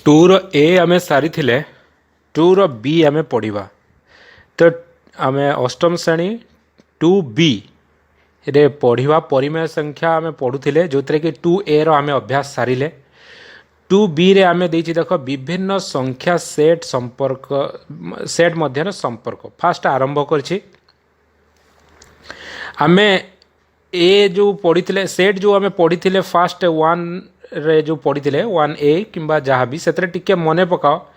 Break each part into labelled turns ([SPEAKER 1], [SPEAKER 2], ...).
[SPEAKER 1] Tour ए आम सारी tour B आम पढ़ा तो आम अष्टम श्रेणी टू बी रे पढ़ा परिमेय संख्या आम पढ़ुले जो थे कि टू ए आम अभ्यास सारे टू बी रे आम देख देख विभिन्न संख्या सेट संपर्क सेट मध्य संपर्क फास्ट आरंभ कर आम ए जो पढ़ी सेट जो आम पढ़ी फास्ट वन रे जो पढ़ी वन ए कि जहाँ भी से टिके मन पकाओ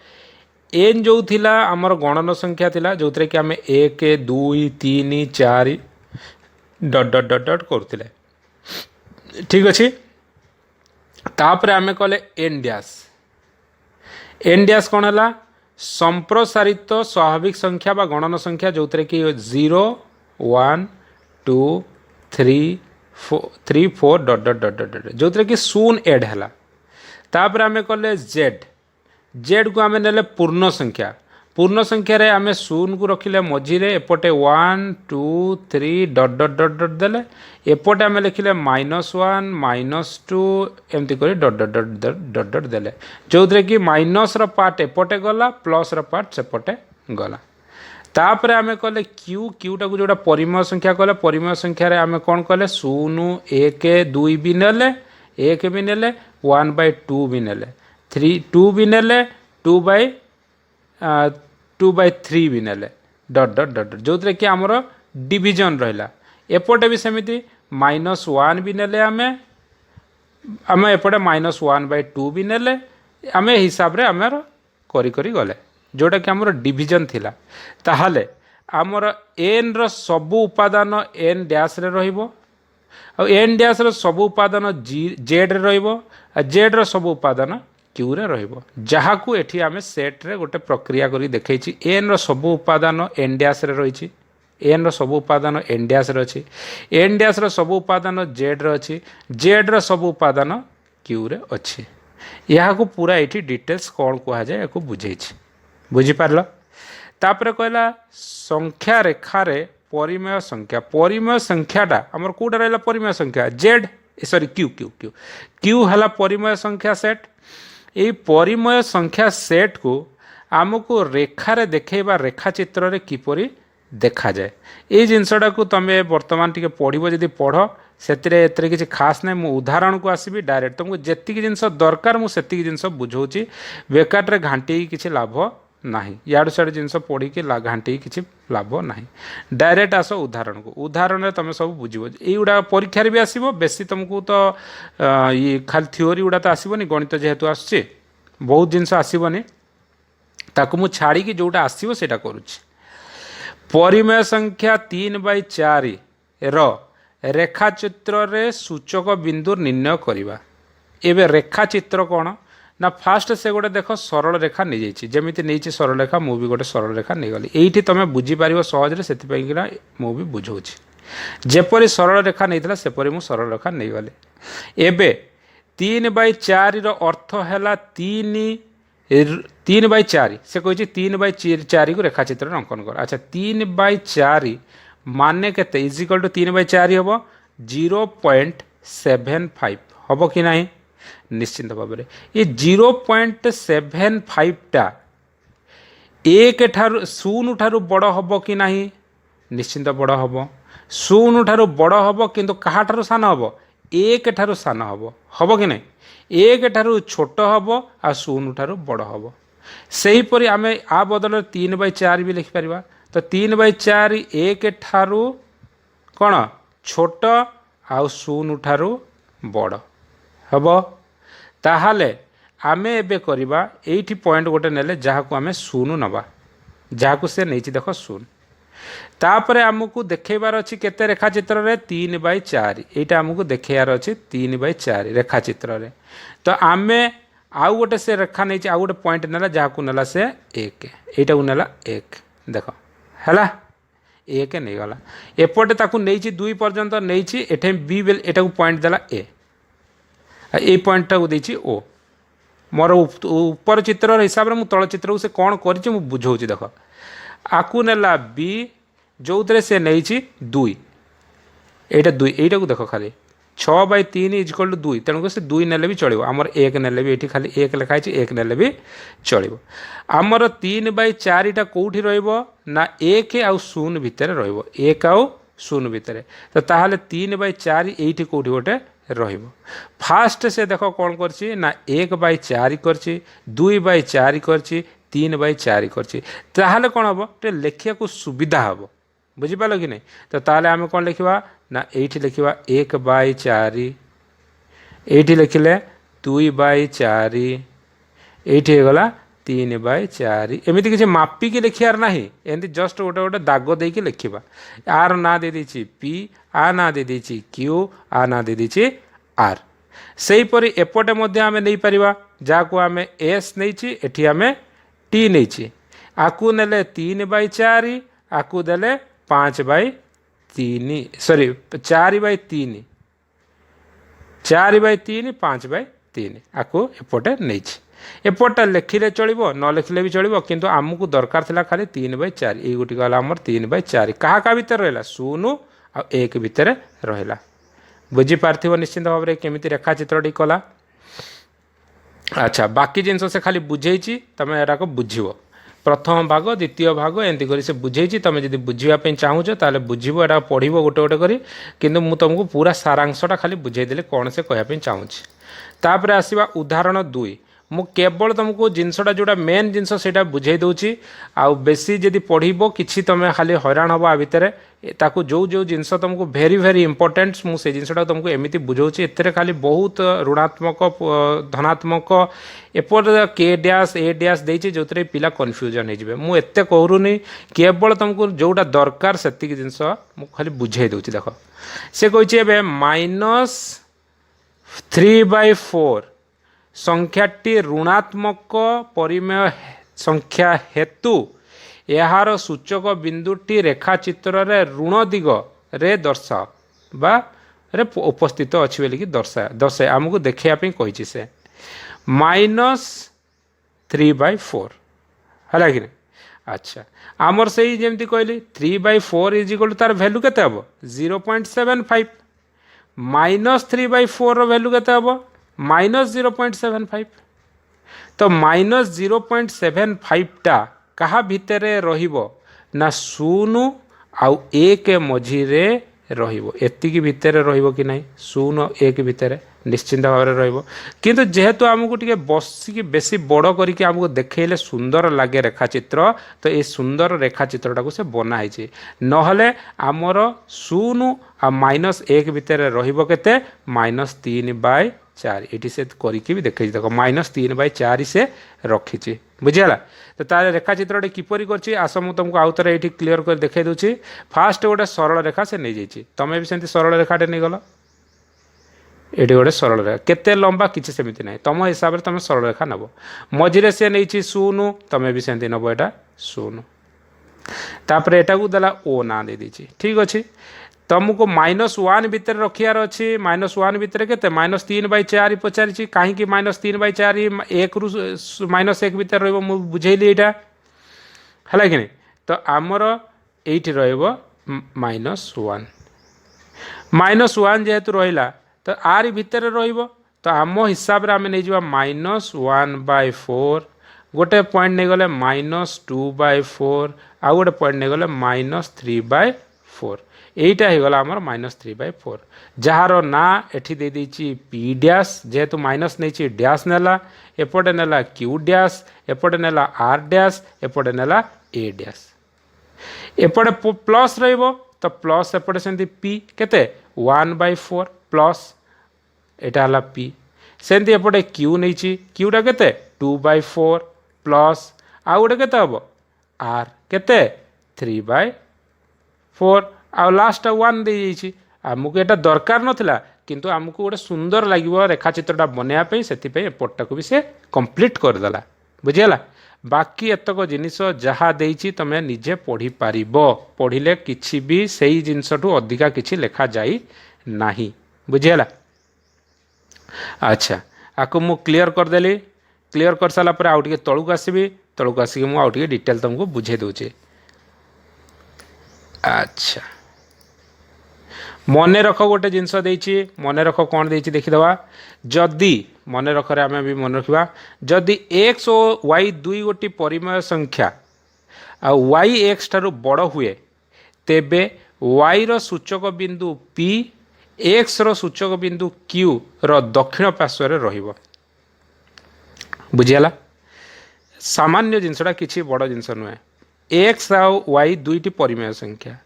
[SPEAKER 1] एन जो थिला आमर गणन संख्या थिला जो थे कि आम एक दुई तीन चार डट डट डट डट करुले ठीक अच्छे तापर आम कले एन डैश कौन है संप्रसारित स्वाभाविक संख्या बा गणन संख्या जो थे कि 0 1 2 3 4 डट डट डट डट जो थे कि शून्य एड है तापर आम कले जेड को आम ने पूर्ण संख्या रे आम शून्य को रखिले मझीरे एपटे 1 2 3 डट डट डट डट देले एपटे आम लिखिले -1 -2 एमती कर डट डट डट डट डट डट देले जो थे कि माइनस रो पार्ट एपटे गला प्लस रो पार्ट सेपटे गला तापर आम कले क्यूटा को जोड़ा परिमेय संख्या कले परिमेय संख्या रे आम कौन कले 0 1 2 भी नेले 1 भी नेले 1/2 भी नेले 2 भी नेले 2/3 भी नेले डट डट डट जो थे कि आमर डिविजन रहा एपटे भी सेमती -1 भी नेले आम एपटे -1/2 भी नेले आम हिसाब रे आमर करी गले जोटा कि आमर डिविजन थिला ताहले आमर एन रो सबु उपादान एन डैश रे रहिबो आ एन डैश रो सबु उपादान जेड रे रहिबो आ जेड रो सबु उपादान क्यू रे रहिबो जहा को एठी आमे सेट रे गोटे प्रक्रिया करी देखैछि एन रो सबु उपादान एन डैश रे रहिछि एन रो सबु उपादान एन डैश रे अछि एन डैश रो सबु उपादान जेड रे अछि जेड रो सबु उपादान क्यू रे अछि यहाँ को पूरा एठी डिटेल्स कौन कहा जाए याको बुझेछि बुझी पारलो तापर कहला संख्या रेखा रे परिमेय संख्याटा आमर कोटा रहला परिमेय संख्या Z sorry Q Q Q Q हला परिमेय संख्या सेट ये परिमेय संख्या सेट को आमको रेखा रे देखैबा रेखा चित्र रे किपरि देखा जाए ये जिनसटा को तुम बर्तमान टिके पढ़िबो जदि पढ़ सेतिरे एतरे किछि खास नै मु उदाहरण को आसीबी डायरेक्ट तुमको जेतिकी जिनस दरकार मु सेतिकी जिनस बुझौछि बेकार रे घांटी किछि लाभ नहीं याडू साडू जिनस पढ़ी घांटी किछि लाभ नहीं डायरेक्ट आस उदाहरण को उदाहरण तुम सब बुझो युवा परीक्षा भी आसो बेसी तुमको तो ये खाली थ्योरी गुड़ा तो आसबनी गणित जेहेतु आसुचे बहुत जिनस आसबनी ताकू मु छाड़ी जोटा आसो सेटा करुच्ची परिमेय संख्या 3/4 रेखाचित्र रे सूचक बिंदु निर्णय करवा एवं रेखाचित्र कौन ना फास्ट से गोटे देख सरल रेखा नहीं जाइए जमीती नहीं सरल रेखा मु भी गोटे सरल रेखा नहीं गली ये तुम बुझीपार सहजरे से मु भी बुझाऊँगी जेपरी सरल रेखा नहीं था सेपरी मु सरल रेखा नहीं गली एबे 3/4 अर्थ है 3/4 से कही 3/4 को रेखाचित्र अंकन कर अच्छा 3/4 माने केते इजिकल टू 3/4 हम 0.75 हम कि नहीं निश्चिंत भाव में ये 0.75 टा एक ठारू शून्य ठारू बड़ हम कि नहीं निश्चिंत बड़ हम शून्य ठारू बड़ हम किंतु कहा ठारू सान हम एक ठारू सान हम कि नहीं एक ठारू छोट हम आ शून्य ठारू बड़ हम सेहीपरि आम आ बदल 3/4 भी लिखिपर तो 3/4 एक ठारू कौन छोट आ शून्य ठारू बड़ हम ताहले आमे एबे करिबा एठी पॉइंट गोटे नेले जहाँ को आमे शून्य नबा जहाँ को से नहीं देख शून्य तापर आमको देखेबार अच्छी केते रेखाचित्र रे 3/4 एटा आमको देखेबार अच्छी 3/4 रेखाचित्र रे तो आमे आउ गोटे से रेखा नहीं आउ गोटे पॉइंट नेला जहाँ को नेला से 1 एटा को नेला 1 देख हैला 1 नहीं गला एपटे ताकू नहीं 2 पर्यंत नहीं एठे बी एटा को पॉइंट देला ए ये पॉइंट को देछि ओ मोर ऊपर चित्र हिसाब से तल चित्र से कौन कर बुझाऊँ देख आकु नेला बी जो थे से नहीं 2 एटा 2 एटा को देख खाली 6/3 इक्वल टू 2 तेणुक से 2 नेले भी चलो आमर 1 नेले भी ये खाली 1 लिखाई 1 नेले भी चलो आमर 3/4 कौटी ना 1 आउ 0 भितर रो1 आउ 0 भितर तो ताहले 3/4 ये कौटी गोटे फास्ट से देख कौन कर ना 1/4 कर 2/4 कर 3/4 कर कौन हम टे लिखा को सुविधा हम बुझिपाल कि नहीं तो ताहले आम कौन लिखा ना ये लिखा 1/4 ये लिखिले 2/4 ये गला 3/4 एमती किसी मापिकी लिखार ना एमती जस्ट गोटे गोटे दाग देकी लिखा आर ना दे देछि पी आ ना दे देछि क्यू आ ना दे देछि आर सेहीपरि एपटे मध्य आमे नहीं परिबा जाको आमे एस नहीं एठी आमे टी नहीं आकु नेले 3/4 आकु देले 5/3 सॉरी 4/3 4/3 5/3 आकु एपटे नहीं एपटा लिखिले चलो न लिखिले भी चलो किंतु आमको दरकार थिला खाली 3/4 ये गोटी गला आमर 3/4 क्या क्या भितर रहा 0 आ 1 भितर रहा बुझीपार निश्चिंत भाव में केमी रेखा चित्रटी कला अच्छा बाकी जिनस से खाली बुझे तुम एटा बुझव प्रथम भाग द्वितीय भाग एमती कर से बुझे तुम जब बुझापी चाहूच ताले बुझव एटा पढ़ गोटे गोटे करी किंतु मु तुमको पूरा सारांशटा खाली बुझेदेली कौन से कहवाई चाहूँगी तापर आसवा उदाहरण 2 मु केवल तुमको जिनसटा जोटा मेन जिनस से बुझे दूची आउ बेसी जदि पढ़ब कि तुम खाली हैरान हम आ भितर ताकू जो जो जिनस तुमको भेरी भेरी इंपोर्टेंट मुझे जिनसटा तुमको एमती बुझाऊँगी एते खाली बहुत ऋणात्मक धनात्मक एपर के डैश ए डैश देती जो पिला कन्फ्यूजन हो मुझे कहूनी केवल तुमको जोटा दरकार से जिनस मु खाली बुझे दूची देख से कहे -3/4 संख्याटी ऋणात्मक परिमेय संख्या हेतु यार सूचक बिंदुटी रेखाचित्र रे ऋण दिग रे दर्शाओ बा रे उपस्थित अच्छी बोलिकी दर्शाए आमको देखापी कही से -3/4 है कि अच्छा आमर से जमी कहली 3/4 इज इक्वल तार भैल्यू के 0.75 -3/4 भैल्यू के -0.75 तो -0.75 टा कहा भितर रहिबो ना 0 आउ 1 मझिरे रहिबो एतिकी भितर रहिबो कि नहीं 0 1 भितर निश्चिंत भाव में रहिबो किंतु जेहेतु आमको टिके बसिकी बेसी बड़ करके आमको देखेले सुंदर लगे रेखाचित्र तो ये सुंदर रेखाचित्रटा को से बनाई नहले आमर 0 आ -1 भितर रहिबो केते -3/4 ये से करके भी देखे देख -3/4 से रखी बुझीगला तो तार रेखाचित्र किपरि कर आस मु तुमको आउ थे ये क्लीयर कर देखे दूसरी फास्ट गोटे सरल रेखा से नहीं जाइए तुम भी सेमती सरल रेखाटे नहीं गल ये गोटे सरल रेखा केते लंबा किसी सेमती ना तुम हिसाब से तुम सरल रेखा नब मझे से नहीं 0 तुम भी सेमती नब एटा 0 तापर एटा को देला ओ ना दे दीची ठीक अच्छे तुमको -1 भितर रखियार अच्छी -1 भितर के -3/4 पचारि कहीं -3/4 1 रु -1 भितर रही बुझेली यहाँ है कि नहीं तो आमर ये -1 जेहेतु रहा तो आर भितर रहिबो तो आम हिसाब रे आम नहीं जा -1/4 गोटे पॉइंट नहीं गले -2/4 आउ गोटे पॉइंट नहीं गले -3/4 यहीटा हो गला आमर -3/4 जार ना एठी दे देछि पी डैश जेहेतु माइनस नहीं डैश नेला एपटे नेला क्यू डैश एपटे नेला आर डैश एपटे नेला ए डैश एपटे प्लस रहिबो तो प्लस एपटे सेमती पी केते 1/4 प्लस एटा हला पी सेमती एपटे क्यू नहीं क्यूटा केते 2/4 प्लस आउ गोटे केते हबो आर केते 3/4 आ लास्ट 1 दे जाइए आमको यहाँ दरकार नाला किंतु आमको गोटे सुंदर लगे रेखाचित्रटा बनवाई से एपटा को भी से कंप्लीट करदेला बुझीगला बाकी एतक जिनिस जहाँ देती तुम निजे पढ़ी पार पढ़ले कि भी सही जिनसठू अधिका किसी लेखा जाई नहीं बुझीगला अच्छा आपको मु क्लीयर करदेली क्लीयर कर सारापर आउ टे तलू आसबि तलू आसिक मुझे आउ टे डिटेल तुमको बुझे दूचे अच्छा मन रख गोटे जिनस मन रख कौन दे देखीदे जदि मन रखरे आम भी मन रखा जदि एक्स और वाई दुई गोटी परिमेय संख्या आ वाई एक्स ठारू बड़ हुए तेबे वाई रो सूचक बिंदु पी एक्स रो सूचक बिंदु क्यू रो दक्षिण पार्श्व रहिबो बुझीगला सामान्य जिनसटा किसी बड़ जिनस नुहे एक्स आ वाई दुईटी परिमेय संख्या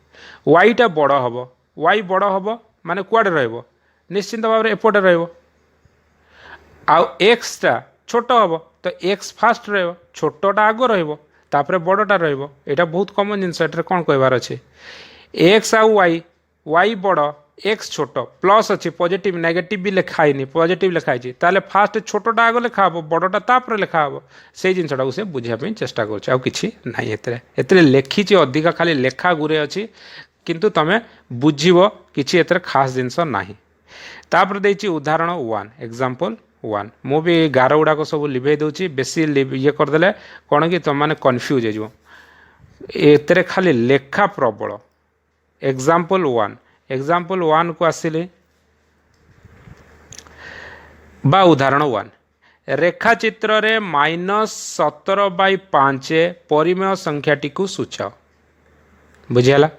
[SPEAKER 1] वाईटा बड़ हम वाई बड़ हम माने कुआडे रहइबो निश्चिंत भाव में एपटे रहइबो आ एक्सटा छोट हम तो एक्स फास्ट रहिबो छोटटा आग रहिबो तापरे बड़टा रहिबो एटा बहुत कॉमन जिनस एटा कोन कहबार अछि एक्स आ वाई बड़ एक्स छोट प्लस अच्छी पॉजिटिव नेगेटिव भी लिखाई पॉजिटिव लिखाई ताले फास्ट छोटा आग लिखा हम बड़टा तापर लिखा हम से जिनटा से बुझापी चेष्टा करुँ कि ना लिखी अधिका खाली लेखा गुरे अच्छी किंतु तुम बुझीब कि खास जिनस ना तापर देछि उदाहरण 1 एग्जांपल 1 मु भी गार गुड़ाक सब लिभे दूची बेसी ये करदे कौन कि तुम मैंने कन्फ्यूज हो खाली लेखा प्रबल एग्जांपल 1 को आसिले बा उदाहरण 1 रेखाचित्र रे -17/5 परिमेय संख्याटी को सूचाओ बुझीगला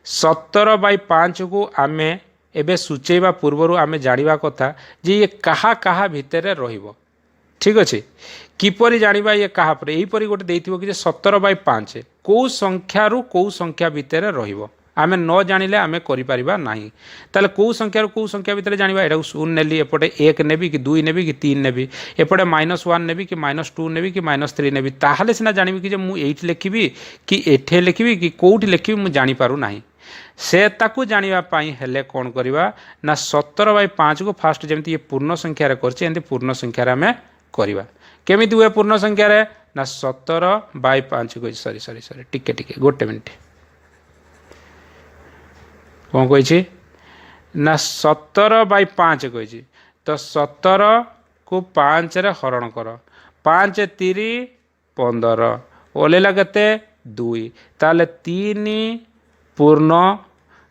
[SPEAKER 1] 17/5 को आमे एबे सूचेबा पूर्वर आमे जानिबा कथा जे ये कहा कहा भितर रहिबो ठीक अच्छे किपरि जानिबा ये कहा पर एही परि गोटे देइथिबो कि 17/5 को संख्या रु को संख्या भितर रहिबो आमे न जानिले आमे करि परिबा नाही ताले को संख्या रु को संख्या भितर जानिबा एटा 0 नेली एपटे 1 नेबी कि 2 नेबी कि 3 नेबी एपटे -1 नेबी कि -2 नेबी कि -3 नेबी ताहाले सिना जानिबी कि जे मु एठी लिखिबी कि एठे लिखिबी कि कोउठी लिखिबी मु जानि पारु नाही से ताकू जानिबा पाई हेले कोन करबा ना 17/5 को फास्ट जेमति ये पूर्ण संख्या रे करछि एंति पूर्ण संख्या रे आमे करबा केमिति हुए पूर्ण संख्या रे ना 17/5 को सॉरी टिके गोटे मिनिट कौन कही ना 17/5 कही तो 17 को 5 रे हरण कर 5 3 15 ओलेला केते 2 ताले 3 पूर्ण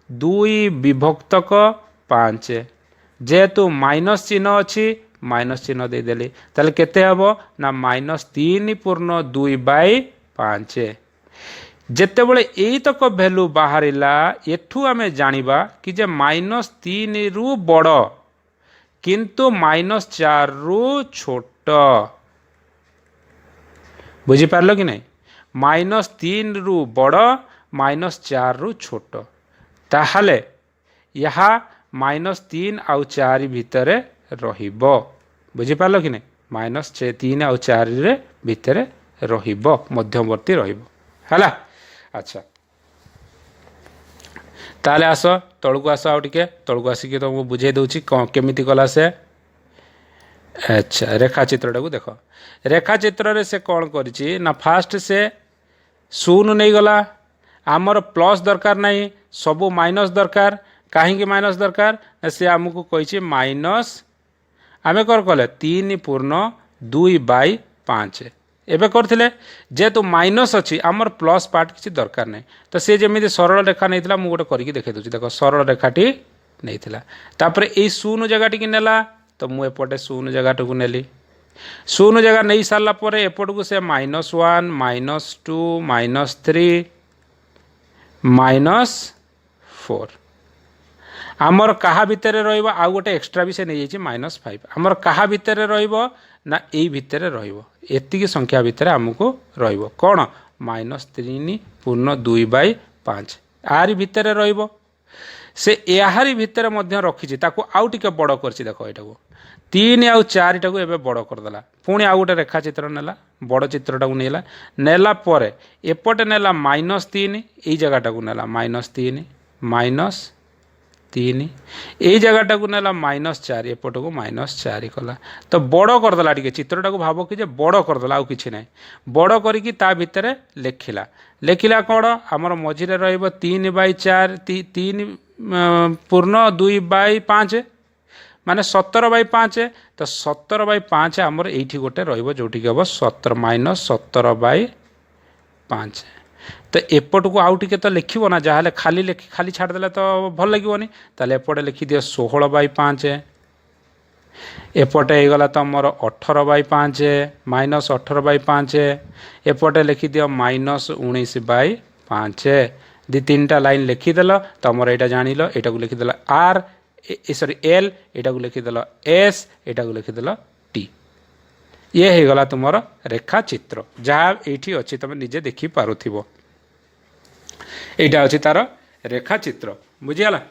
[SPEAKER 1] 2 विभक्तक 5 जेहेतु माइनस चिन्ह अच्छी माइनस चिन्ह दे देली ताले केते हबो ना -3 पूर्ण 2/5 जेतेबेले एई तक वैल्यू बाहरिला एठू आमे जानिबा कि जे -3 रु बड़ किंतु -4 रु छोट बुझी पारलो कि नहीं -3 रु बड़ -4 रु छोट ताहले यहाँ -3 आउ 4 भितर रहिबो बुझी पारलो कि नहीं -3 आउ 4 रे भितर रहिबो मध्यवर्ती रहिबो हला अच्छा ताले आस तळकु आस आउ टिके तळकु आसिक तुमको बुझे दउची केमिति कला से अच्छा रेखाचित्रटा को देखो रेखाचित्र रे से कौन करिछि ना फास्ट से 0 नहीं गला आमर प्लस दरकार नहीं सबू माइनस दरकार कहीं माइनस दरकार से आमको कही माइनस आमे कर कले 3 पूर्ण 2/5 एबे करथिले जेतु माइनस अच्छी आमर प्लस पार्ट किसी दरकार नहीं तो सी जमी सरल रेखा नहीं मु गोटे करके देखे दूसरी देख सरल रेखाटी नहीं तापर ये 0 जगह टी नेला तो मुझे 0 जगह को नेली 0 जगह नहीं सारा पर एपट को से -1 -2 -3 -4 आमर कहा भितर रहिबो आउ गोटे एक्स्ट्रा भी से नहीं जाइए -5 आमर कहा भितर रहिबो ना यही भितर रहिबो एतिकी संख्या भितर आमको रहिबो कौन -3 पूर्ण 2/5 आरी भितर रहिबो से याहारी भितर मध्य रखी ताको आउ टिके बड़ करछि देखो एटा को 3 आउ 4 टा को एबे बड़ कर देला पुणी आउ गोटे रेखा चित्र नेला बड़ चित्रटा को नेला नेला परे एपटे नेला -3 एई जगहटा को नेला -3 -3 यही जगहटा को नेला -4 एपट को -4 कला तो बड़ करदेला टिके चित्रटा को भाव कि बड़ करदेला आउ किछि नै बड़ करिकी ता भितर लेखिला कौन आमर मझिरे रहिबो 3/4 3 पूर्ण 2/5 माने 17/5 तो 17/5 आमर एठी गोटे रहिबो जोठी के 17 -17/5 तो एपट को आउ टिके तो लिखिब ना जहाँ खाली खाली छाड़देले तो भल लगे ताले एपटे लिखिदियो 16/5 एपटे हो गला तुमर 18/5 -18/5 एपटे लिखिदियो -19/5 दी तीन टा लाइन लिखिदेल तुमर यहाँ जान यहाँ को लिखिदेल आर सॉरी एल यहाँ को लिखिदेल एस यहाँ को लिखिदेल टी ये हो गला तुमर रेखा चित्र जहाँ ये अच्छी तुम निजे देखी पारुथिबो यहाँ अच्छी तार रेखा चित्र बुझीगला।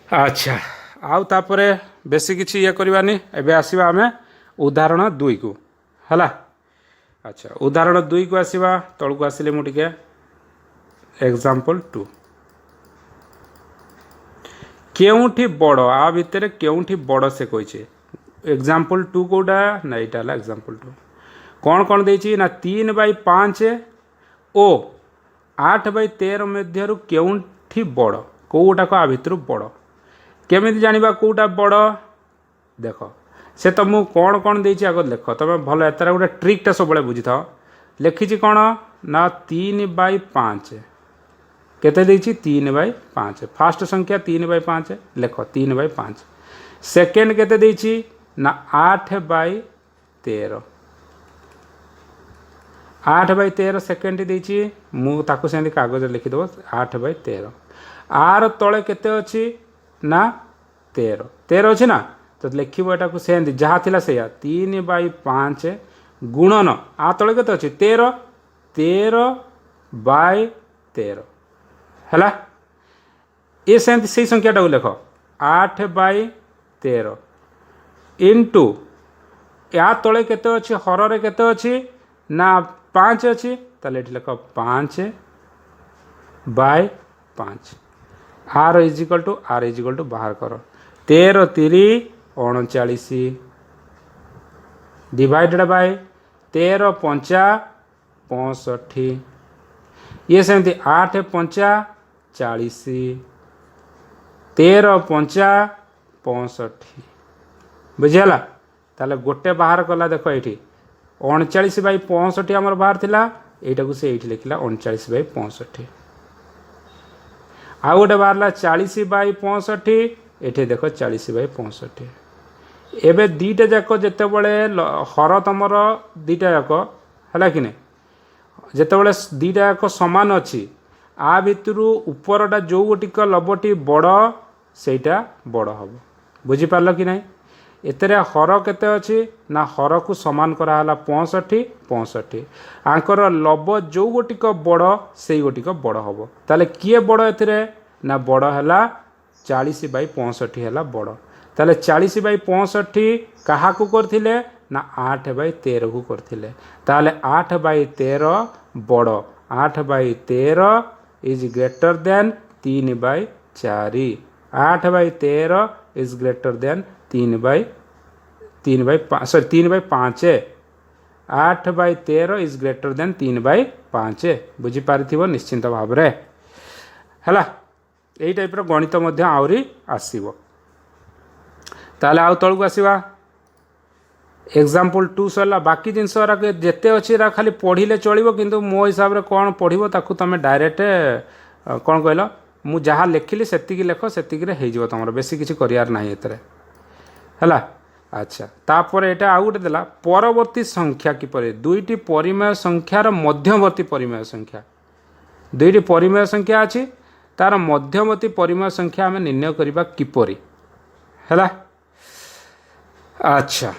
[SPEAKER 1] अच्छा आउ तापरे बेसी किछि ये करबानी एबे आसीबा आमे उदाहरण 2 को हला। अच्छा उदाहरण 2 को आसीबा तळ को आसिले मु टिके एग्जांपल 2 केउठी बड़ आ भितर केउठी बड़ से कहिछे एग्जांपल 2 कोडा ना एटा हला एग्जांपल 2 कोन कोन देछि ना 3/5 ओ 8/13 मध्यरु केउठी बड़ कोउटा को आ भितर बड़ केमिति जानिबा कोउटा बड़ देख से तुमको कौन कौन देछि आग देख तुम भल एतार गोटे ट्रिकटा सब बुझी था लिखी कौन ना 3/5 केते देछि 3/5 फास्ट संख्या 3/5 लेख 3/5 सेकेंड केते देछि ना 8/13 8/13 सेकेंड देछि मु ताको सेंदी कागज लिखि देबो 8/13 आर तळे केते अछि ना 13 अच्छे ना तो लिखिब एटा सेमती जहाँ थिला सेया 3/5 गुणन आ तले केते अछि 13/13 हैला ये सेमती से संख्याटा लेख 8/13 इंटू या तले केते अछि हररे केते अछि ना 5 अछि ताले एठी लेख 5/5 आर इजिकल टू बाहर कर 13 3 39 डिवाइडेड बाय 13 5 65 ये सेमती 8 5 40 13 5 65 बुझीगला ताले गोटे बाहर कला देख ये 39/65 आमर बाहर थिला एटा को से एठी लिखला 39/65 आउ गोटे बाहर 40/65 एठे देख 40/65 एबे दीटा जाक जिते बड़े हर तुमर दीटा जाक है कि नहीं जिते बड़े दीटा जाक समान अच्छी आ भितरु उपरटा जो गोटिक लबटी बड़ सेटा बड़ हम बुझीपार कि नहीं एतरे हर केते अच्छी ना हर को समान कराला 65 आंकर लब जो गोटिक बड़ से गोटिक बड़ हम ताले किए बड़ एथिरे ना बड़ है 40/65 है बड़ ताले 40/65 क्या करथिले ना 8/13 को करथिले ताले 8/13 बड़ 8/13 is greater than 3/4 8/13 is greater than 3/5 8/13 is greater than 3/5 बुझी पारिथिबो निश्चिंत भाव रे हला यही टाइप गणित आहरी आसब ताले आउ तल को आसवा एग्जांपल 2 सरला बाकी जिनस जिते अच्छी खाली पढ़ले चलो किंतु मो हिसाब से कौन पढ़ो ताकू तुम डायरेक्ट कौन कहल मु जहाँ लिखिली से लेख से तुम बेसी किसी करार ना एतरे है। अच्छा तापर यहाँ आउ गोटे देला परवर्ती संख्या किपर दुईटी परिमेय संख्यार मध्यवर्ती परिमेय संख्या दुईटी परिमेय संख्या अच्छी तार मध्यवर्ती परिमेय संख्या आम निर्णय करबा किपरि है। अच्छा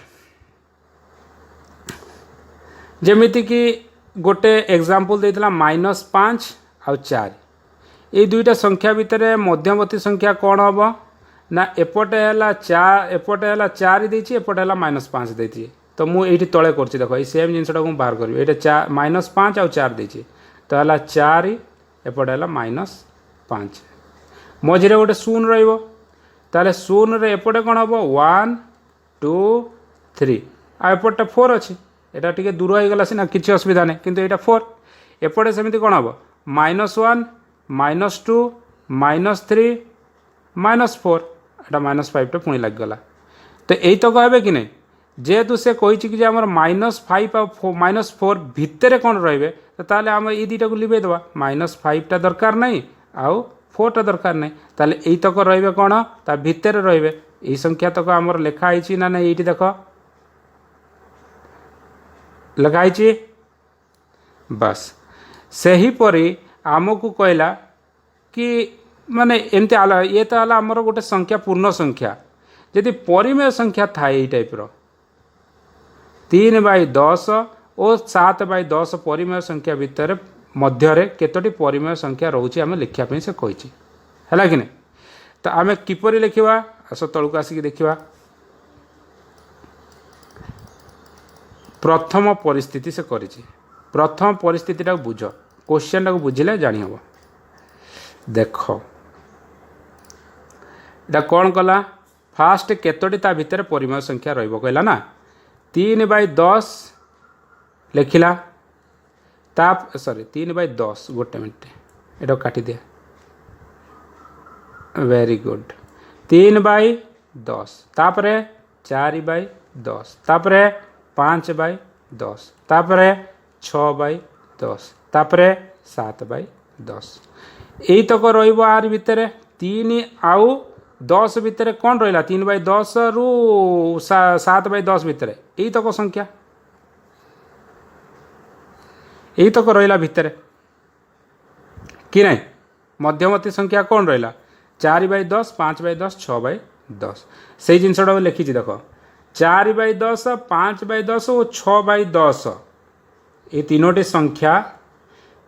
[SPEAKER 1] जमिति कि गोटे एग्जांपल देइतला -5 आउ 4 ये दुईटा संख्या भितर मध्यवर्ती संख्या कौन हम ना एपटे है 4 एपटे है 4 देछि एपटे है -5 देछि तो मुझे तले कर देख ये सेम जिनटा को बाहर करी ये -5 आउ 4 देछि तो है 4 एपटे है -5 मझे गोटे शून्य रहिबो ताले शून्य रे एपटे कौन हम 1 2 3 आ एपटे 4 अच्छी एटा टिके दूर हो गला सीना किसी असुविधा नहीं किंतु एटा 4 एपटे सेमती कौन हम -1 -2 -3 -4 एटा -5 टे पुणी लग तो यही तो कहबे कि नहीं जेहेतु से कही कि आमर -5 और -4 भितर कौन रे ताले आम ये दुटा को लिभे देवा -5टा दरकार नहीं आउ 4टा दरकार नहीं ताले एई तक रहिबे कोन ता भितर रहिबे एई संख्या तक हमर लेखा आइछि ना नहीं एठी देखो लगा आइछि बस सही परी आमको कहला कि माने एमती आला ये तो आला हमर गोटे संख्या पूर्ण संख्या यदि परिमेय संख्या थाए एई टाइप रो 3/10 और 7/10 परिमेय संख्या भितर मध्य केतोटी परिमेय संख्या रोचे आम लिखापी से कही है कि नहीं तो आम किपरि लिखा आस तलू आसिक देखा प्रथम परिस्थिति से करिछि प्रथम परिस्थिति बुझ क्वेश्चन टाक बुझिले जानी हम देख इटा कौन कला फास्ट केतोटी ता भितर परिमेय संख्या रहिबो कहला ना 3/10 लिखिला ताप सॉरी 3/10 गोटे मिनट एटा काटी दिया वेरी गुड 3/10 तापरे 4/10 तापरे 5/10 तापरे 6/10 तापरे 7/10 यही तक रहिबो आर भितर 3 आउ 10 भितर कौन रहा 3/10 रु 7/10 भितर यही तक संख्या यही तक रहा भितर कि नहीं मध्यवर्ती संख्या कौन रहा 4/10 5/10 6/10 से जिनसा लिखी देख 4/10 5/10 और 6/10 ये तीनोटी संख्या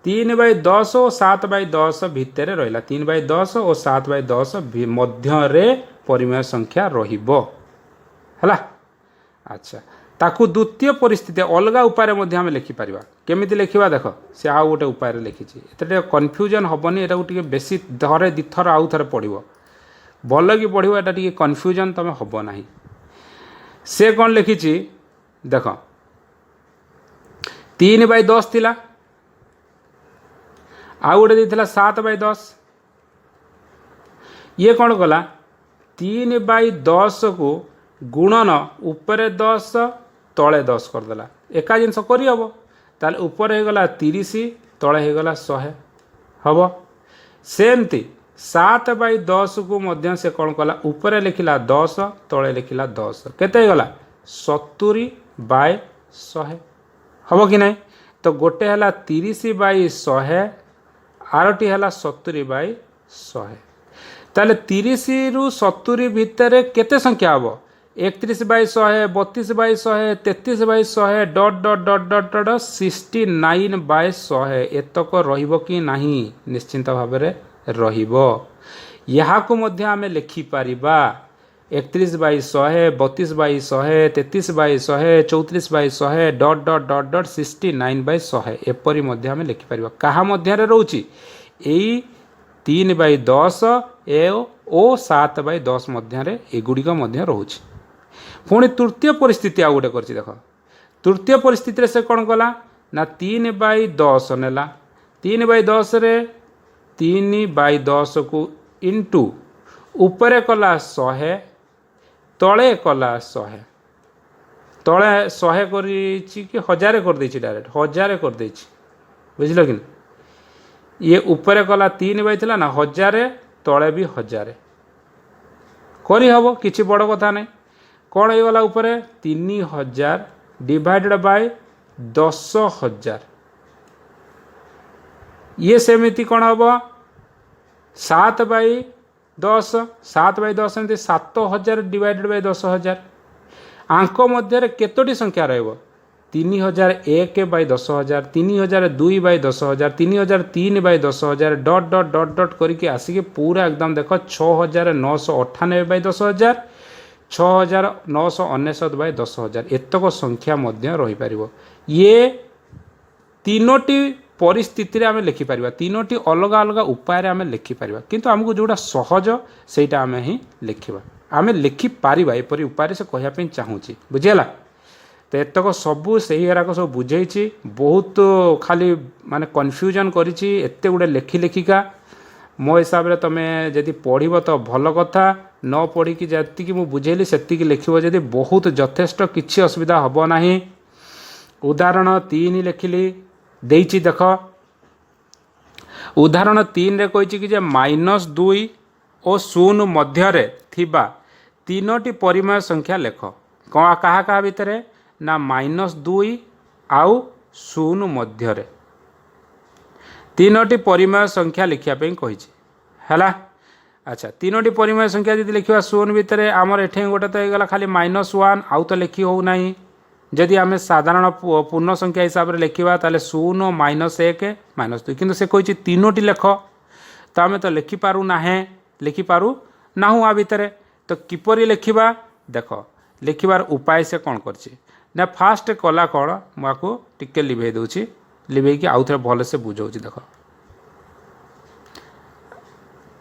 [SPEAKER 1] 3/10 और 7/10 भितर रहा 3/10 और 7/10 मध्य परिमेय संख्या रहिबो हला अच्छा ताकू द्वितीय परिस्थिति अलग उपाय आम लिखिपर केमी लिखा देख से आउ गोटे उपाय लिखी ये कन्फ्यूजन हेनी यहाँ टे बेसी थरे दिथर आउ थे पढ़ो भल कि पढ़ो यहाँ टे कन्फ्यूजन तुम हम ना से कौन लिखी देख 3/10 थिला आउ गोटे देता 7/10 ये कौन कला 3/10 को गुणन उपरे 10 तले 10 करदेला एका जिनस करहब ताले ऊपर होगला 30 तले होगला 100 हम सेमती 7/10 को मध्य से कौन कला ऊपर लिखिला 10 तले लिखिला 10 केते होगला 70/100 हम कि नहीं तो गोटे है 30/100 आरटी है 70/100 ताले 30 रु 70 भितर केते संख्या हम 31/100 32/100 33/100 dot dot dot dot dot 69/100 एतक रहिबो कि नहीं निश्चिंत भाव में रहिबो यहाँ को मध्य आमे लिखि Paribas 31/100 32/100 33/100 34/100 dot dot dot dot 69/100 एपरी मध्य आमे लिखि पारिबा कहा मध्य रे रहउची एई 3/10 और 7/10 मध्य एगुड़िक मध्य रोचे पुणी तृतीय परिस्थिति आ गोटे कर देख तृतीय परिस्थिति से कौन कला ना 3/10 नेला 3/10 रे 3/10 को इंटू उपरे कला 100 तले कला 100 तले 100 कर 1000 कर देछि डायरेक्ट 1000 कर देछि बुझल कि ये ऊपर कला 3/थिला ना 1000 तले भी 1000 करी हबो किछि बड़ कथा नहीं कौन हो गला ऊपर 3000 डिवाइडेड बाय 10,000 ये सेमिति कौन हम 7/10 7/10 एमती 7,000 डिवाइडेड बाय 10,000 आंक मध्य केतोटी संख्या रहिबो 3001/10,000 3002/10,000 3003/10,000 डॉट डॉट डॉट डॉट करके आसिक पूरा एकदम देख 6,998/10,000 6,999/10,000 एतक संख्या मध्य रही पारिबो ये तीनोटी परिस्थिति रे आमे लिखि पारिबा तीनोटी अलग अलग उपाय आमे लिखि पारिबा किंतु हमको जोड़ा सहज सेटा आमे ही लिखिबा आमे लिखि पारिबा एपरि उपाय से कहया पे चाहूची बुझियला तो एतक सबू से ही सब बुझे बहुत खाली माने कन्फ्यूजन करिछि एते गुडे लेखि लेखिका मो हिसाब रे तमे जदि पढ़िबो तो भल कथा न पढ़ी कि जति मु बुझेली सेति लिखिबो जदि बहुत यथेष्ट किछि असुविधा हबो नाही उदाहरण 3 लिखिली देइछि देख उदाहरण 3 रे कहिछि कि जे -2 और 0 मध्य थिबा तीनोटी परिमेय संख्या लेख कहाँ कहा कहा भितर ना -2 आउ 0 मध्य तीनोटी परिमेय संख्या लिखिया पे कहिछि हैला। अच्छा तीनोटी परिमेय संख्या जदि लिखा 0 भितर आमर एठे गोटे तो होगा खाली -1 आउ तो लिखि हो नहीं जदि आम साधारण पूर्ण संख्या हिसाब से लिखा ताले 0 -1 -2 किंतु से कही तीनोटी लेख तो आम तो लिखिपारू ना लिखिपारू ना आ भितर तो किपरि लिखा देख लिखार उपाय से कौन कर फास्ट कला कौन मुझे टिके लिभे दूची लिभे कि आउ थे भल से बुझाऊँ देख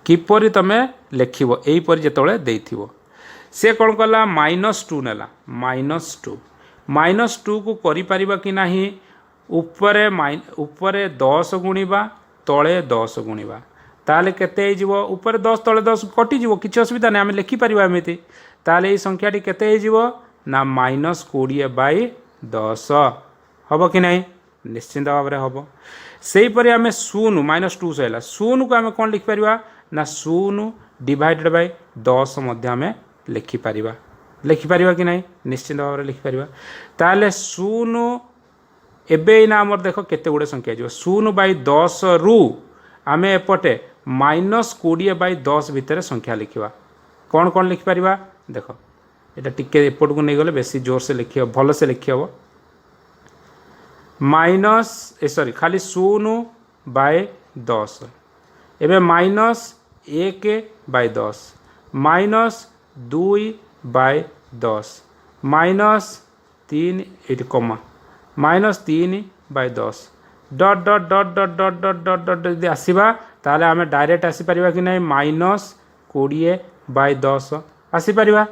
[SPEAKER 1] किपरि तमे लिखिबो एहीपरि जेतोळे देइथिबो से कौन कला -2 नेला -2 को करि परिबा कि नाही उपरे 10 गुणिबा तले 10 गुणिबा ताले केते हिजिवो ऊपर 10 तले 10 कटि जिवो किछि असुविधा नै आमे लिखि परिबा एमिति ताले एई संख्याटी केते हिजिवो ना -20/10 हबो कि नाही निश्चिंत भाव में हम से परे आम 0 -2 सैला 0 को आम कौन लिखिपर ना 0 डिवाइडेड बाय 10 आम लिखिपर कि नहीं निश्चिंत भाव में लिखिपर ताले 0 एबे ना आमर देख केते गुड़े संख्या जो 0/10 रु आम एपटे -20/10 भितर संख्या लिखा कौन कौन लिखिपर देख यहाँ टिके एपट को नहीं गले बेसी जोर से लिखी भल से लिखी हम सॉरी खाली 0/10 एबे -1/10 -2/10 -3 ये कमा -3/10 डट डट डट डट डट डट डट डट यदि आसवा ताले आम डायरेक्ट आसीपर कि नहीं -20/10 आसीपर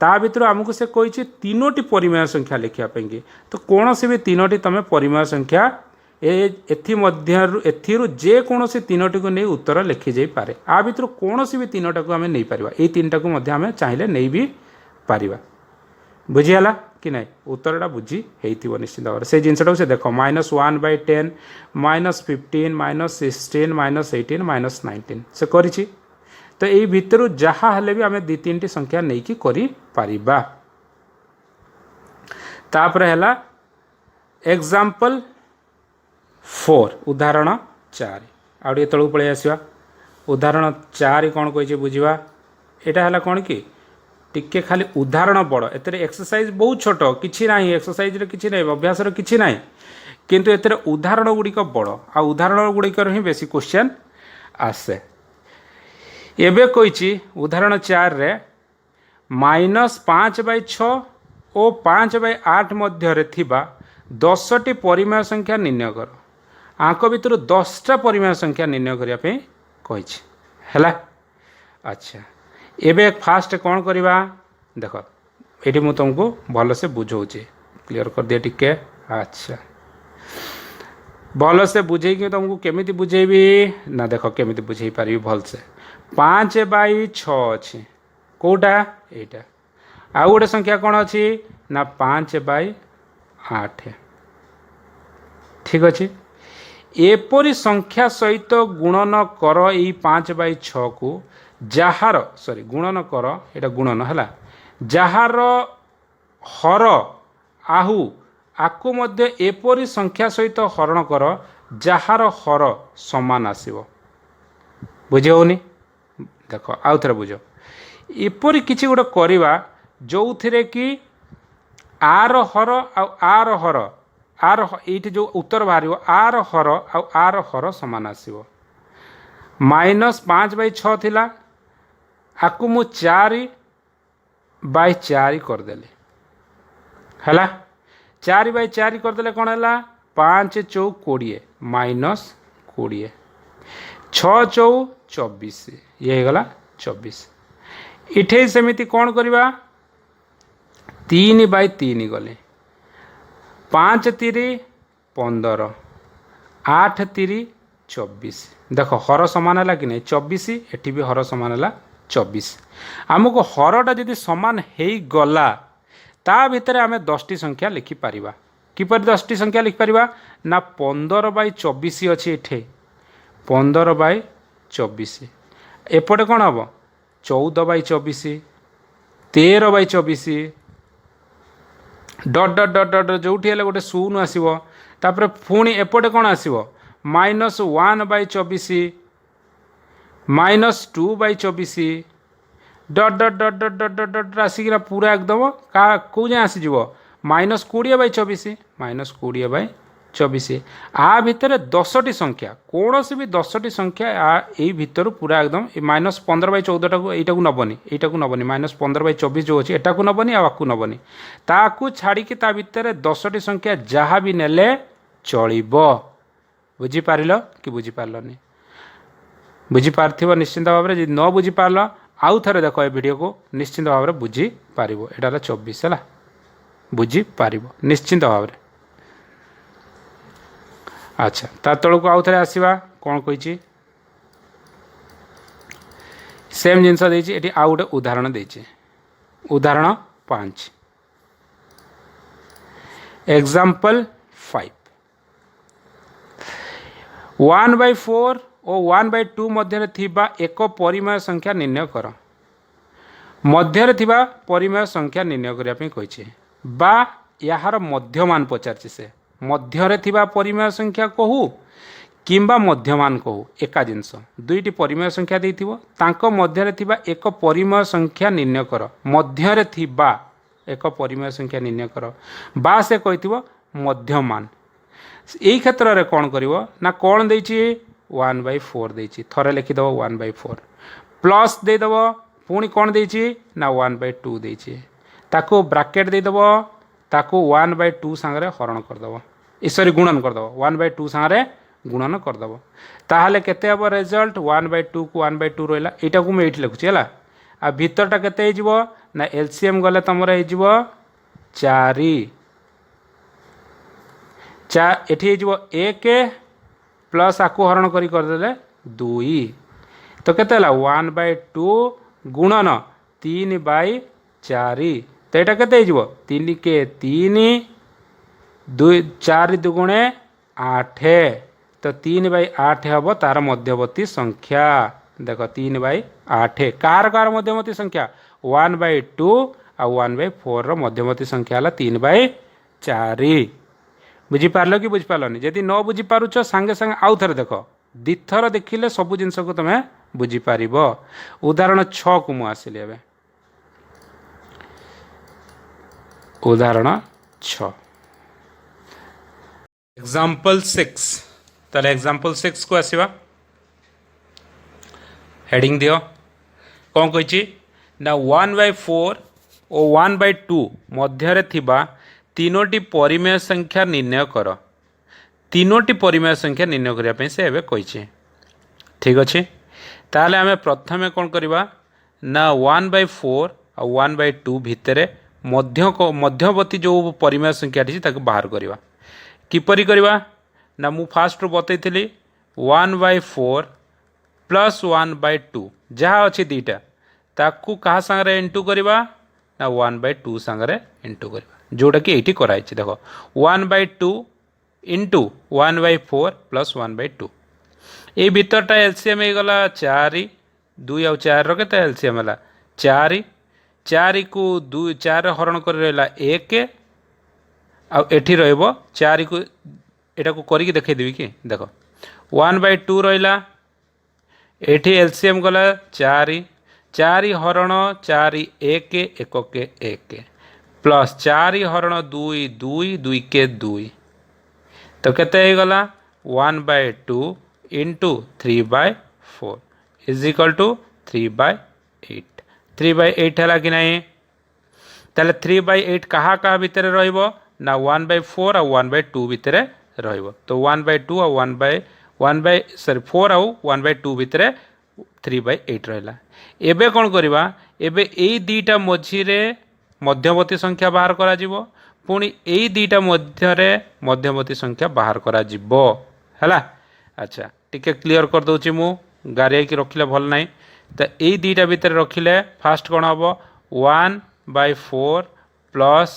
[SPEAKER 1] ता भर आमको से कही तीनोटी परिमेय संख्या लिखापी तो कौन सी भी तीनोटी तुम परिमेय संख्या एथिरू जेकोसी तीनोटी को नहीं उत्तर लिखि जाई पारे आ भर कौन सी भी तीनोटा को आम नहीं पारिबा ये तीनटा को आम चाहिए नहीं भी पारिबा बुझीगला कि नहीं उत्तरटा बुझी होइथिबो निश्चित भाव से जिनटा से देख -1/10 -15 -16 -18 -19 से करिछि तो यही भितर जहाँ हेले भी आम 2-3टी संख्या नहीं कि करि पारिबा। तापर है एग्जाम्पल 4 उदाहरण 4 आउ टे तलू पलि आसवा उदाहरण 4 कौन कही बुझा यहाँ है कौन कि टिके खाली उदाहरण बड़ एते एक्सरसाइज बहुत छोट किछि नाही एक्सरसाइज रे किछि नाही अभ्यास रे किछि नाही किंतु एते उदाहरण गुड़िक बड़ आ उदाहरण गुड़िकर ही बेसी क्वेश्चन आसे एबे कही उदाहरण 4 रे -5/6 और 5/8 मध्य थिबा 10टी परिमेय संख्या निर्णय कर आंक भितर 10टा परिमेय संख्या निर्णय करिया पे कहिछि हैला। अच्छा एबे फास्ट कौन करवा देख ये मुझे तुमको भल से बुझाऊँ क्लियर कर दिए टिके। अच्छा भल से बुझे तुमको केमिति बुझेबी ना देख केमिति बुझे पारि भल से 5/6 अच्छी कौटा एटा आउ गोटे संख्या कौन अच्छी ना 5/8 ठीक अच्छे एपरी संख्या सहित गुणन कर यही 5/6 को जार सॉरी गुणन कर एटा गुणन है जार हर आहु आकु मध्य एपरी संख्या सहित हरण कर जार हर समान आसीबो बुझे होनी देख आउ थे बुझ एपरी किसी गोटे करवा जो थे कि आर हर आर हर आर ये जो उत्तर बाहर आर हर आर हर समान आसीबो -5/6 थिला आकु मु 4/4 करदेली है 4/4 करदेले कौन है 5 × 20 -20 6 × 24 ये गला 24 इठे सेमिति कौन करवा 3/3 गले 5 × 3 15 8 × 3 24 देख हर समान है कि नहीं 24 एटी भी हर समान है 24 आमको हरटा जदि समान हो गला ता भितर आम 10टी संख्या लिखिपर किपर 10टी संख्या लिखिपर ना 15/24 अच्छी एठे 15/24 एपटे कौन हम 14/24 13/24 डट डट डट डट जो गोटे शून्य आसो तापर पुणी एपटे कौन आसो -1/24 -2/24 डट डट डट डट डट डट डट आसिक पूरा एकदम कौ जाए आसीज -20/24 -20/24 आ भितर 10टी संख्या कौन सी भी 10टी संख्या यही भितर पूरा एकदम -15/14 को यटा को नबनी -15/24 जो अच्छी एटा को नबनी आपको नबनी ताकू छाड़ी ता भितर 10टी संख्या जहाँ भी नेले चलिबो। बुझीपार कि बुझीपारनी बुझीपार निश्चिंत भाव में न बुझीपार आउ थे देख ए वीडियो को निश्चिंत भाव में बुझीपार एटा 24 है बुझीपार निश्चिंत भाव में। अच्छा ता तल को आउ थे आसवा कौन कही सेम जिनस ये आउ गोटे उदाहरण देचे उदाहरण 5 एग्जाम्पल 5 1/4 और 1/2 मध्य थिबा एक परिमेय संख्या निर्णय कर मध्य थिबा परिमेय संख्या निर्णय करने कही बा यार मध्यमान पचार से मध्य थिबा परिमेय संख्या कहू किंबा मध्यमान कहू एका जिनस दुईटी परिमेय संख्या देइथिबो तांको मध्य थिबा एक परिमेय संख्या निर्णय कर मध्य थिबा एक परिमेय संख्या निर्णय कर बा से कहिथिबो मध्यमान यही क्षेत्र में कौन कर ना कौन देछि 1/4 देछि थरे लिखिदेव 1/4 प्लस देदेव पुणी कौन देछि ना 1/2 देछि ताको ब्राकेट देदेव ताको 1/2 सांगरे हरण करदेव सॉरी गुणन करदेव 1/2 सांगरे गुणन करदेव ताहले केते हम रिजल्ट 1/2 को 1/2 रहा यहाँ को मुझे लिखुची है आ भितरटा केते हो ना एलसीएम गले तुम हो 4 एटी हो 1 प्लस आकु हरण करदे 2 तो केते 1/2 गुणन 3/4 तो यहाँ केते हो 3 के 3 2 4 दुगुणे 8 तो 3/8 हम तार मध्यवर्ती संख्या देख 3/8 कार कार मध्यवर्ती संख्या 1/2 आ 1/4 मध्यवर्ती संख्या है 3/4 बुझीपार कि बुझीपारनी जदि न बुझीपारुच सांगे सांगे आउ थे देख दिथर देखिले सबू जिनस को तुम्हें बुझीपार। उदाहरण 6 को मुझे आसिली ए उदाहरण 6 एग्जाम्पल 6 ताले एग्जाम्पल 6 को आसवा हेडिंग दियो कौन कही ना 1/4 और 1/2 मध्य थिबा तीनोटी परिमेय संख्या निर्णय कर तीनोटी परिमेय संख्या निर्णय करने से एवं कही ठीक अच्छे ताहले आम प्रथमे कौन करवा ना 1/4 और 1/2 भितर मध्यवर्ती जो परिमेय संख्या बाहर करवा किपरि करवा ना मु फास्ट बतई 1/4 प्लस 1/2 जहाँ अच्छी दीटा ताकू कहा सांगरे इंटू करवा ना 1/2 सांगरे इंटू करवा जोटा कि ये कराई देख 1/2 इंटू 1/4 प्लस 1/2 ये भितरटा एलसीएम हो गला 4 2 आउ 4 रखे एलसीएम है 4 4 को 2 4 हरण कर रहा 1 आठी रो4 को यहाँ को करके देखदेवी कि देख 1/2 रहा एठी एलसीएम गला 4 4 हरण 4 1 1 के 1 प्लस 4 हरण 2 2 2 के 2 तो केते गला 1/2 इंटू 3/4 इज इक्वल टू 3/8 3/8 है कि नहीं ताले 3/8 कहाँ कहाँ भितर रहिबो ना 1/4 और 1/2 भितर रहिबो तो 1/2 और 4 आउ 1/2 भितर 3/8 रहा एबे कौन करवा एबे एई दीटा मझिरे मध्यवर्ती संख्या बाहर करा जिवो पुणी एई दीटा मध्यरे मध्यवर्ती संख्या बाहर करा जिवो हैला। अच्छा टिके क्लियर कर दउची मु गारिया की रखिले भल नाही तो एई दीटा भितर रखिले फास्ट कौन हम 1/4 प्लस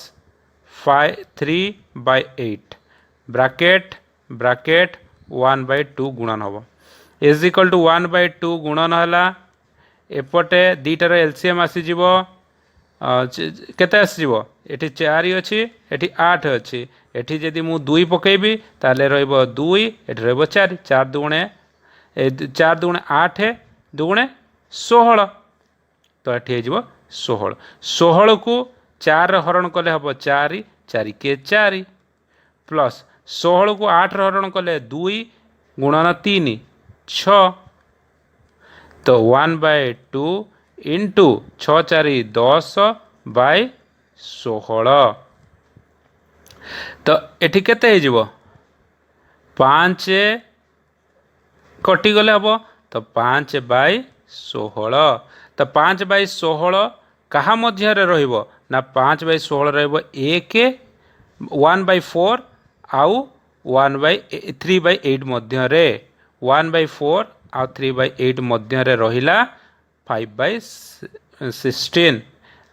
[SPEAKER 1] 3/8 ब्राकेट ब्राकेट 1/2 गुणन हम इज इक्वल टू 1/2 गुणन है एपटे दुईटार एलसीएम आसीज केते आसीज एटी 4 अच्छी एटी 8 अच्छी एटी जदि मु 2 पकेबी ताले रहिबो 2 एटी रहिबो 4 4 दुगुणे 8 दुगुणे 16 तो ये हो 16 16 को 4 हरण कले हम 4 4 के 4 प्लस 16 को 8 हरण कले 2 गुणन 3 6 तो 1/2 इंटू 6 4 10/16 तो एठी केते हो 5 कटिगले हम तो 5/16 तो 5/16 कहा मध्य रहिबो ना 5/16 रहिबो 1/4 आउ 3/8 मध्य रे 1/4 आउ 3/8 मध्य रे रहिला 5/16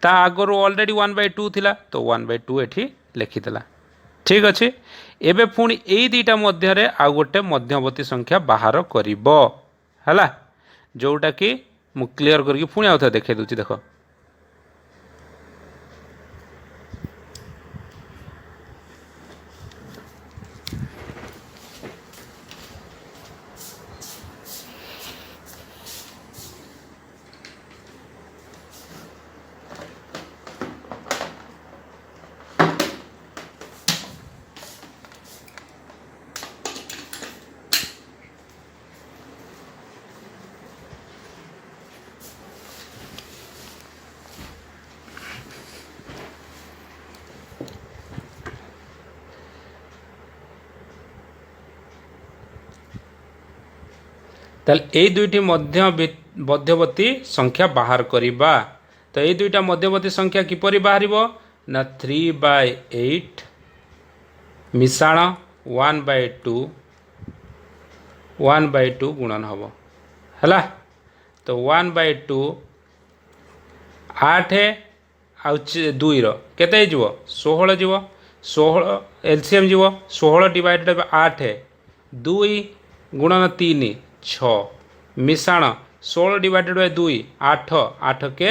[SPEAKER 1] ता आगर ऑलरेडी 1/2 थिला तो 1/2 एठी लिखिदेला ठीक अच्छे एबे पुणी एई दीटा मध्य रे आउ गोटे मध्यवर्ती संख्या बाहर करिबो हला जोटा कि मु क्लियर करके पुणी आउ थे देखे दूची देखो ये दुईटी मध्यवर्ती संख्या बाहर करिबा तो ये दुईटा मध्यवर्ती संख्या किपरि बाहर ना 3/8 मिसाण 1/2 गुणन हम है तो 1/2 8 आउ 2 केते जीव 16 जीव 16 एलसीएम जीव 16 डिवाइडेड बाय 8 2 गुणन 3 6 मिसाण 16 डिवाइडेड बाय 2 8 8 के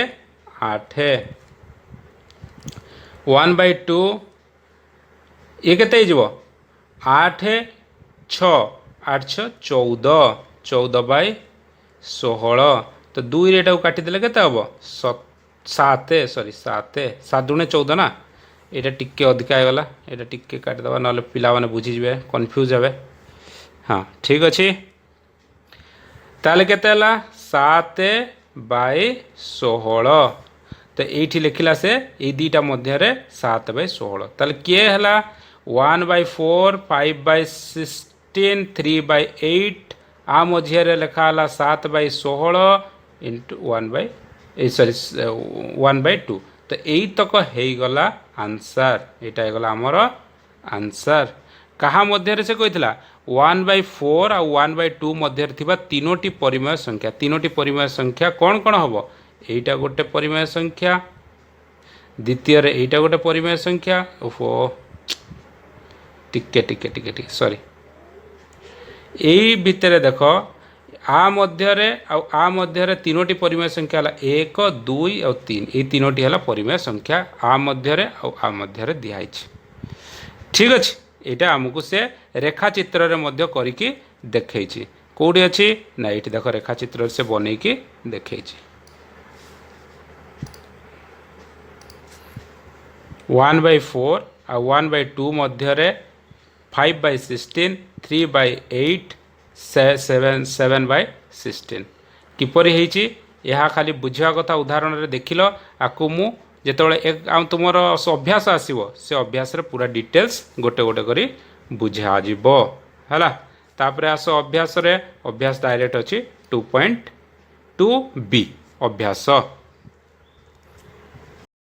[SPEAKER 1] 8 1/2 ये केते जीव 8 6 8 6 14 14/16 तो 2 रे एटा काटी देले केते हबो 7 सॉरी 7 7 दुणे 14 ना एटा टिके अधिका हो गला एटा टिके काटी दबा नले पिला माने बुझी जबे कंफ्यूज हेबे हाँ ठीक अच्छे ताले केते हला 7/16 तो ये लिखला से ये दीटा मध्य 7/16 ताले किए हला 1/4 5/16 3/8 आ मध्य लिखा हला 7/16 इंटू 1/2 तो यही तक हो गला आंसर यहाँ गला आमर आंसर कहा मध्य से कही 1/4 आ 1/2 मध्य तीनोटी परिमेय संख्या तीनोटी परिमेय संख्या कौन कौन हम यहीटा गोटे परिमेय संख्या द्वितीय यहीटा गोटे परिमेय संख्या ओहो टिके टिके टिके टिके सॉरी यही भितर देख आ मध्य तीनोटी परिमेय संख्या है 1 2 और 3 ये तीनोटी है परिमेय संख्या आ मध्य दिखाई ठीक अच्छे यहाँ आमको से रेखाचित्र मध्य करके देखी कौटी अच्छी ना ये देख रेखाचित्र से बनईकी देखी 1/4 आ 1/2 मध्य 5/16 3/8 7/16 किपरि होईची यह खाली बुझा कथा उदाहरण रे देखिल आकु मु जेतबेले एक तुमर अभ्यास आसीबो से अभ्यास रे पूरा डिटेल्स गोटे गोटे करी बुझा जिवो हला तापरे आसो अभ्यास रे अभ्यास डायरेक्ट अछि 2.2b अभ्यास